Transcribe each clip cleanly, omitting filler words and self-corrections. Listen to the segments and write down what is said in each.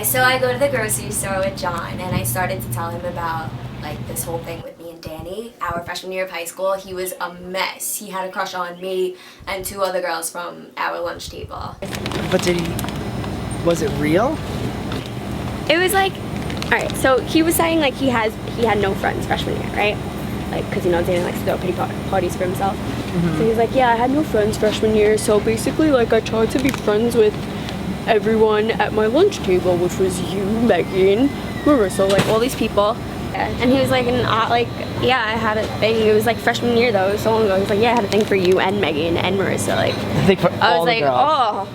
So I go to the grocery store with John, and I started to tell him about like this whole thing with me and Danny. Our freshman year of high school, he was a mess. He had a crush on me and 2 other girls from our lunch table. But was it real? It was like, alright, so he was saying like he had no friends freshman year, right? Like, because Danny likes to throw pity parties for himself. Mm-hmm. So he's like, yeah, I had no friends freshman year, so basically like I tried to be friends with everyone at my lunch table, which was you, Megan, Marissa, like all these people. And he was like, yeah, I had a thing. It was like freshman year though, so long ago. He was like, yeah, I had a thing for you and Megan and Marissa. Like, I think for I was all like, the girls. oh,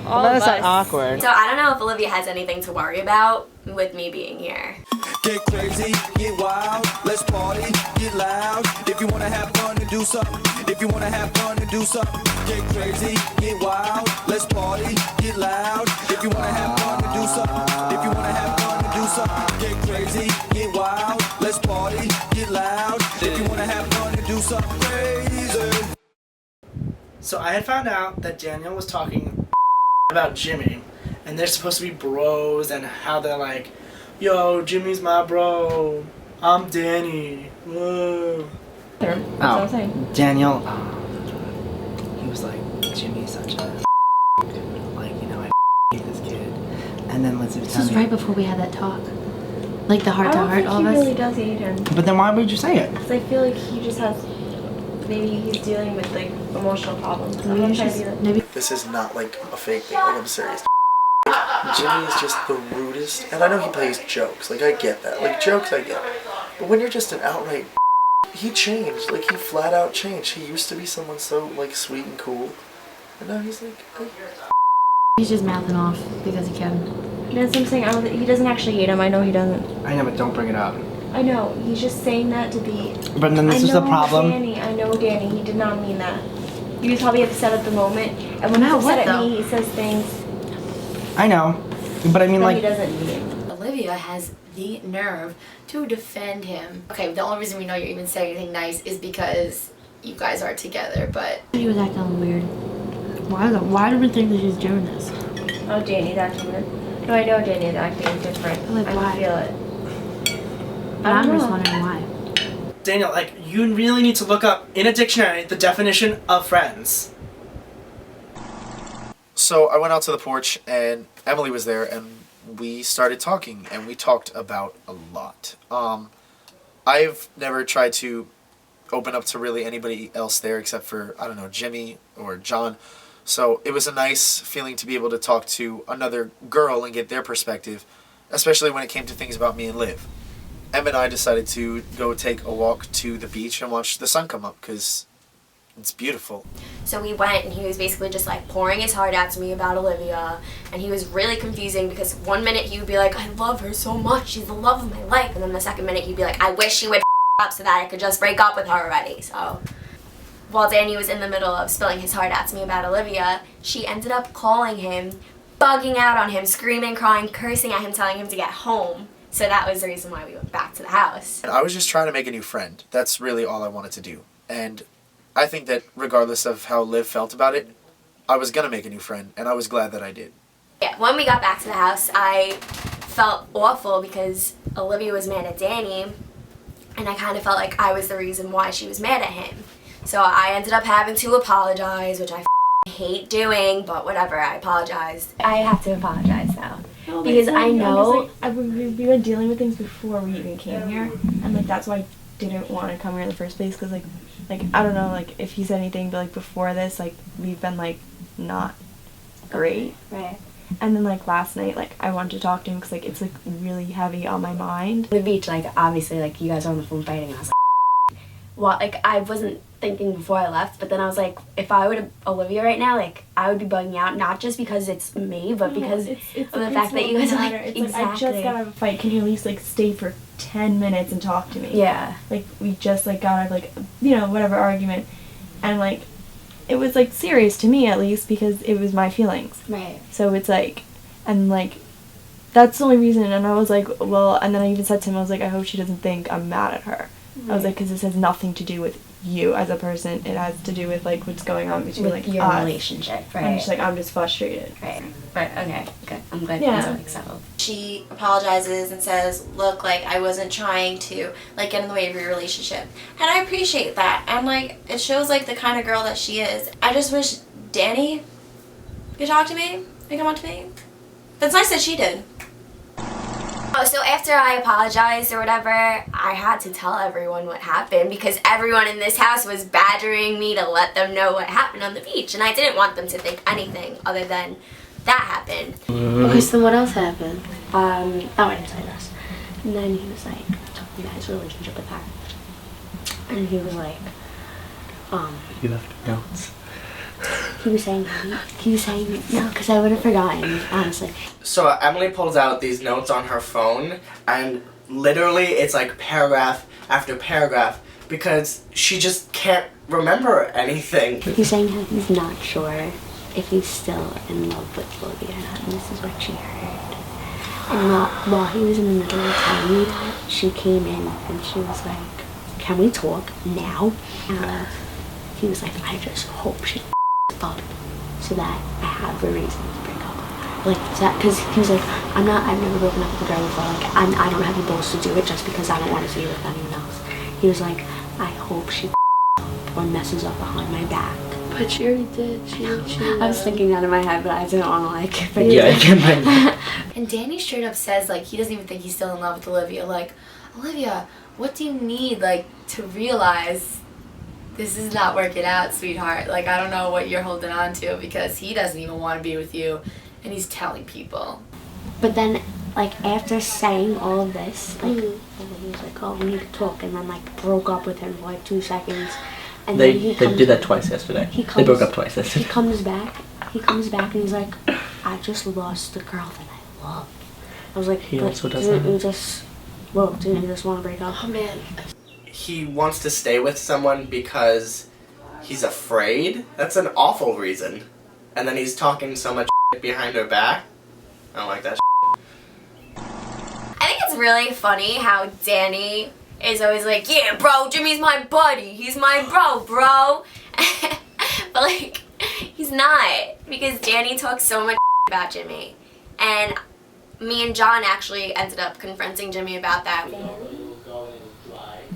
all Well, of us. that's not awkward. So I don't know if Olivia has anything to worry about with me being here. Get crazy, get wild, let's party, get loud. If you wanna have fun and do something, if you wanna have fun and do something, get crazy, get wild, let's party, get loud. If you wanna have fun and do something, if you wanna have fun and do something, get crazy, get wild, let's party, get loud. If you wanna have fun and do something crazy. So I had found out that Daniel was talking about Jimmy, and they're supposed to be bros, and how they're like, yo, Jimmy's my bro, I'm Danny, whoa. That's what I'm saying. Daniel, he was like, Jimmy's such a like, I hate this kid. And then Lindsay was This telling was me, right before we had that talk. Like the heart to heart, all of I us. don't think he really does hate him. but then why would you say it? Because I feel like he just has, maybe he's dealing with like emotional problems. I'm not trying to be like, Maybe. This is not like a fake thing, like I'm serious. Jimmy is just the rudest, and I know he plays jokes, like I get that, like jokes I get, but when you're just an outright he changed, like he flat out changed. He used to be someone so like sweet and cool, and now he's like He's just mouthing off because he can. that's what I'm saying. He doesn't actually hate him. I know he doesn't. I know, but don't bring it up. I know. He's just saying that to be. But then this is the problem. I know Danny. He did not mean that. He was probably upset at the moment, and when he's Now upset what, at though? me, he says things I know, but I mean that like, he doesn't mean. Olivia has the nerve to defend him. Okay, the only reason we know you're even saying anything nice is because you guys are together, but He was acting weird. Why do we think that he's doing this? Oh, Danny's acting weird. No, I know Danny's acting different. Like, I why? can feel it. But I'm don't just know. wondering why. Daniel, like, you really need to look up in a dictionary the definition of friends. So I went out to the porch and Emily was there and we started talking and we talked about a lot. I've never tried to open up to really anybody else there except for, I don't know, Jimmy or John. So it was a nice feeling to be able to talk to another girl and get their perspective, especially when it came to things about me and Liv. Em and I decided to go take a walk to the beach and watch the sun come up because it's beautiful. so we went and he was basically just like pouring his heart out to me about Olivia, and he was really confusing because one minute he would be like, I love her so much, she's the love of my life, and then the second minute he'd be like, I wish she would up so that I could just break up with her already. So while Danny was in the middle of spilling his heart out to me about Olivia, she ended up calling him, bugging out on him, screaming, crying, cursing at him, telling him to get home. So that was the reason why we went back to the house. And I was just trying to make a new friend. That's really all I wanted to do. And I think that regardless of how Liv felt about it, I was going to make a new friend, and I was glad that I did. Yeah, when we got back to the house, I felt awful because Olivia was mad at Danny, and I kind of felt like I was the reason why she was mad at him. So I ended up having to apologize, which I hate doing, but whatever, I apologized. I have to apologize now. No, Because it's I I'm know- just, like, we've been dealing with things before we even came here, and like that's why I didn't want to come here in the first place. Because like I don't know, like if he said anything, but like before this, like we've been like not great. Right. And then like last night, like I wanted to talk to him because like it's like really heavy on my mind. The beach, like obviously, like you guys were on the phone fighting, and I was like, well, like I wasn't thinking before I left, but then I was like, if I were to Olivia right now, like I would be bugging out, not just because it's me, but because of the fact that you guys are like, It's like I just got out of a fight. Can you at least like stay for 10 minutes and talk to me? Yeah. Like we just like got out of like whatever argument, and like it was like serious to me at least because it was my feelings. Right. So it's like, and like that's the only reason. And I was like, well, and then I even said to him, I was like, I hope she doesn't think I'm mad at her. Right. I was like, because this has nothing to do with you as a person. It has to do with like what's going on between like your us. relationship, right? I'm just like, I'm just frustrated. Right. Right. Okay. Good. I'm glad Yeah. things are like settled. she apologizes and says, look, like, I wasn't trying to, like, get in the way of your relationship. And I appreciate that. And, like, it shows, like, the kind of girl that she is. I just wish Danny could talk to me and come on to me. That's nice that she did. Oh, so after I apologized or whatever, I had to tell everyone what happened because everyone in this house was badgering me to let them know what happened on the beach. And I didn't want them to think anything other than that happened. Okay, so what else happened? Oh, I didn't say this. And then he was like, talking about his relationship with her. And he was like, You left notes. he was saying, no, because I would have forgotten, honestly. So Emily pulls out these notes on her phone, and literally it's like paragraph after paragraph because she just can't remember anything. He's saying how he's not sure if he's still in love with Olivia, and this is what she heard. And while he was in the middle of telling me that, she came in and she was like, can we talk now? And he was like, I just hope she up so that I have a reason to break up. Like, because he was like, I've never broken up with a girl before. Like, I don't have the balls to do it just because I don't want to see her with anyone else. He was like, I hope she up or messes up behind my back. But she already did. She I was thinking that in my head, but I didn't want to like. But Yeah, I can imagine. And Danny straight up says, like, he doesn't even think he's still in love with Olivia. Like, Olivia, what do you need, like, to realize this is not working out, sweetheart? Like, I don't know what you're holding on to because he doesn't even want to be with you and he's telling people. But then, like, after saying all of this, like, he was like, oh, we need to talk, and then, like, broke up with him for, like, 2 seconds. And They then he comes, did that twice yesterday. They broke up twice He yesterday. comes back, and he's like, I just lost the girl that I love. I was like, He but also does didn't that. you just, well, didn't you just want to break up? Oh, man. He wants to stay with someone because he's afraid. That's an awful reason. And then he's talking so much behind her back. I don't like that. I think it's really funny how Danny is always like, yeah, bro, Jimmy's my buddy. He's my bro. But, like, he's not because Danny talks so much about Jimmy. And me and John actually ended up confronting Jimmy about that.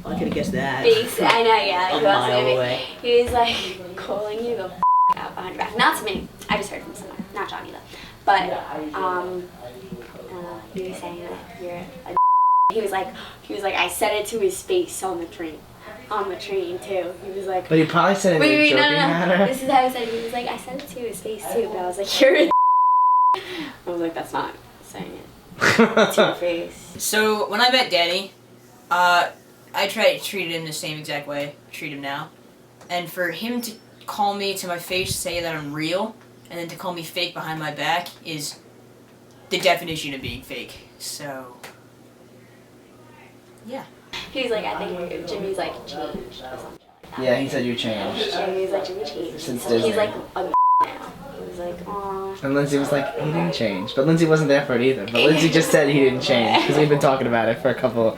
I could have guessed that. I know, yeah. A mile away. He was like calling you the out behind your back. Not to me. I just heard from someone. Not John either. But he was saying that you're a he was like I said it to his face on the train. On the train too. He was like, But he probably said it in a joking manner. This is how he said it. He was like, I said it to his face too, but I was like, you're a I was like, that's not saying it to your face. So when I met Danny, I tried to treat him the same exact way I treat him now. And for him to call me to my face, say that I'm real, and then to call me fake behind my back is the definition of being fake. So, yeah. He was like, I think Jimmy's like changed or something. Yeah, he said you changed. Jimmy was like, Jimmy changed. Since So Disney. he's like a now. He was like, aw. And Lindsay was like, he didn't change. But Lindsay wasn't there for it either. But Lindsay just said he didn't change because we've been talking about it for a couple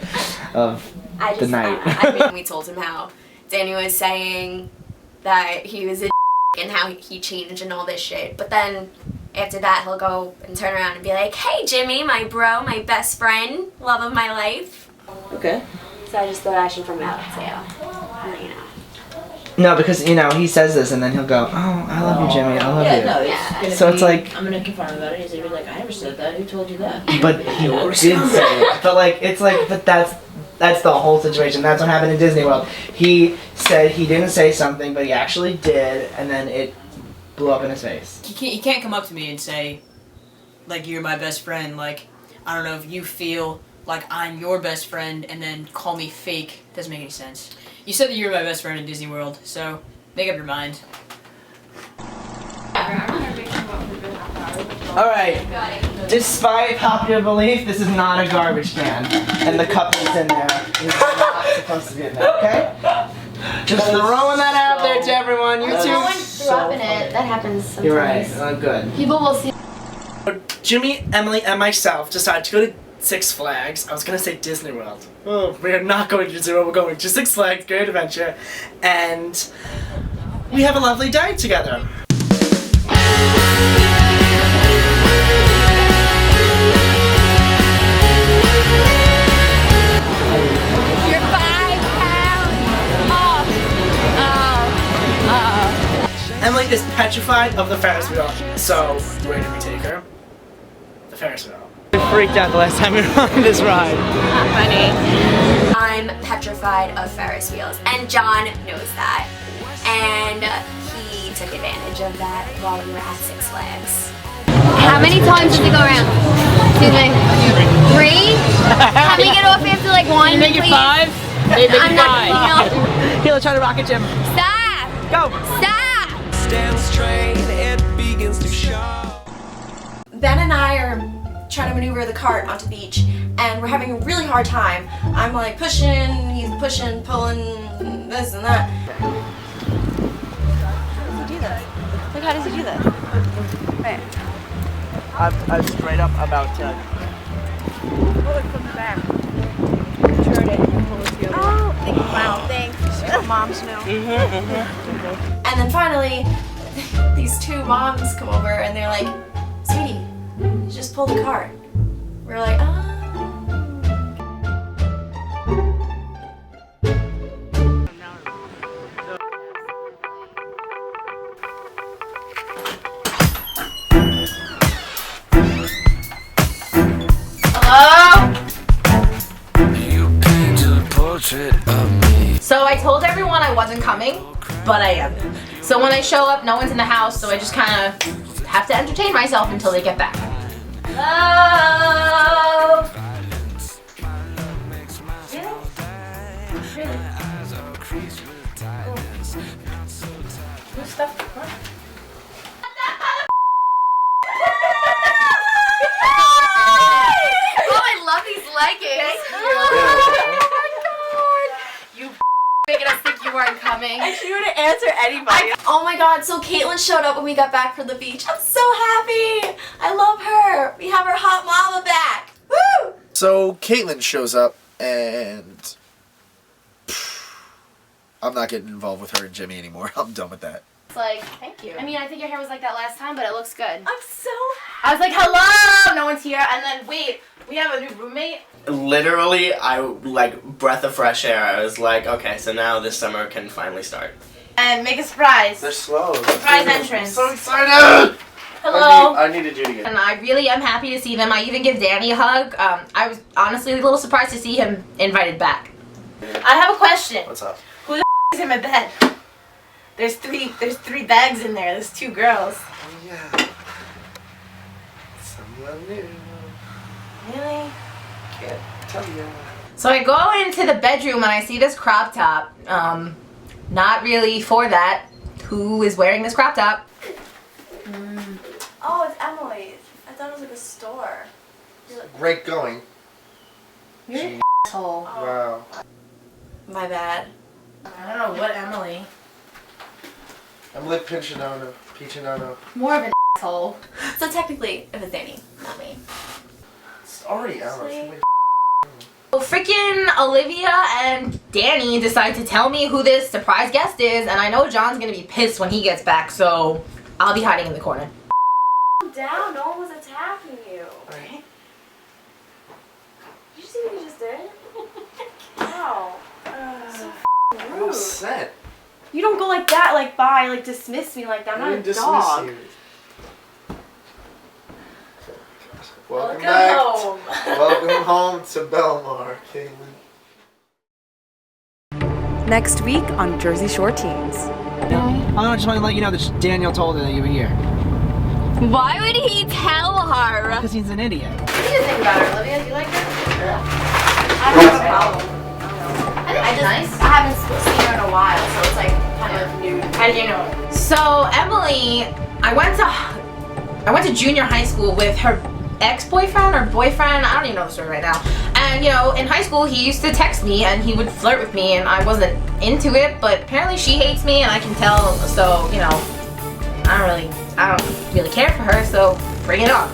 of the night. I mean, we told him how Danny was saying that he was a and how he changed and all this shit. But then after that, he'll go and turn around and be like, hey, Jimmy, my bro, my best friend, love of my life. Okay. So I just thought I should bring that up to you. You know. No, because, you know, he says this and then he'll go, oh, I love you, Jimmy, I love Yeah, you. no, Yeah. it's So gonna it's be, like- I'm gonna confirm about it. He's gonna be like, I never said that. Who told you that? But he did say it. But, like, it's like, but that's the whole situation. That's what happened in Disney World. He said he didn't say something, but he actually did, and then it blew up in his face. You can't come up to me and say, like, you're my best friend. Like, I don't know if you feel like I'm your best friend and then call me fake. Doesn't make any sense. You said that you were my best friend in Disney World, so make up your mind. Alright, despite popular belief, this is not a garbage can. And the cup that's in there is not supposed to be in there, okay? Just throwing that out there to everyone. You No one too. threw up in it. That happens sometimes. You're right. Good. People will see. Jimmy, Emily, and myself decided to go to Six Flags. I was gonna say Disney World. Oh, we are not going to Disney World. We're going to Six Flags, Great Adventure, and we have a lovely day together. petrified of the Ferris wheel. So, where did we take her? The Ferris wheel. We freaked out the last time we were on this ride. Funny. I'm petrified of Ferris wheels, and John knows that. And he took advantage of that while we were at Six Flags. How many times does it go around? Excuse me. 3? Can we get off after like 1? Make it 5? Maybe I'm 5. not, no. Here, let's try to rocket Jim. Stop! Go! Stop! Stand straight, it begins to show. Ben and I are trying to maneuver the cart onto the beach, and we're having a really hard time. I'm like pushing, he's pushing, pulling, this and that. Like, how does he do that? Right. I'm straight up about to... Pull it from the back. Turn it and pull it the other way. Wow, thanks. Moms know. And then finally, these 2 moms come over and they're like, sweetie, just pull the cart. We're like, ah. So I told everyone I wasn't coming, but I am. So when I show up, no one's in the house, so I just kind of have to entertain myself until they get back. Hello? Really? Really? Who's stuff? What? Oh, I love these leggings. Making us think you weren't coming. And she wouldn't answer anybody. Oh my god, so Caitlin showed up when we got back from the beach. I'm so happy. I love her. We have our hot mama back. Woo! So Caitlin shows up and I'm not getting involved with her and Jimmy anymore. I'm done with that. It's like, Thank you. I mean, I think your hair was like that last time, but it looks good. I'm so I was like, hello, no one's here, and then wait, we have a new roommate. Literally, I like breath of fresh air. I was like, okay, so now this summer can finally start. And make a surprise. They're slow. Surprise entrance. I'm so excited! Hello. I need to do it again. And I really am happy to see them. I even give Danny a hug. I was honestly a little surprised to see him invited back. I have a question. What's up? Who the is in my bed? There's three bags in there. There's 2 girls. Oh yeah. Someone new. Really? Can't tell you. So I go into the bedroom and I see this crop top. Not really for that. Who is wearing this crop top? Oh, it's Emily's. I thought it was like a store. Great going. You're an asshole. Wow. My bad. I don't know what Emily. Emily Pichinano. More of an asshole. So technically, it was Danny, not me. It's already out. Well, freaking Olivia and Danny decide to tell me who this surprise guest is, and I know John's gonna be pissed when he gets back, so I'll be hiding in the corner. Calm down. No one was attacking you. Right. Did you see what he just did? Wow. So I'm upset. You don't go like that, like bye, like dismiss me like that. I'm I not a didn't dismiss dog. you. Welcome home. Welcome home to Belmar, Caitlin. Next week on Jersey Shore Teens. I just want to let you know that Daniel told her that you were here. Why would he tell her? Because he's an idiot. What do you think about her, Olivia? Do you like her? I don't have a problem. I haven't seen her in a while, so it's like kind of new. How did you know her? So Emily, I went to junior high school with her ex-boyfriend or boyfriend, I don't even know the story right now. And you know, in high school he used to text me and he would flirt with me and I wasn't into it, but apparently she hates me and I can tell, so you know, I don't really care for her, so bring it on.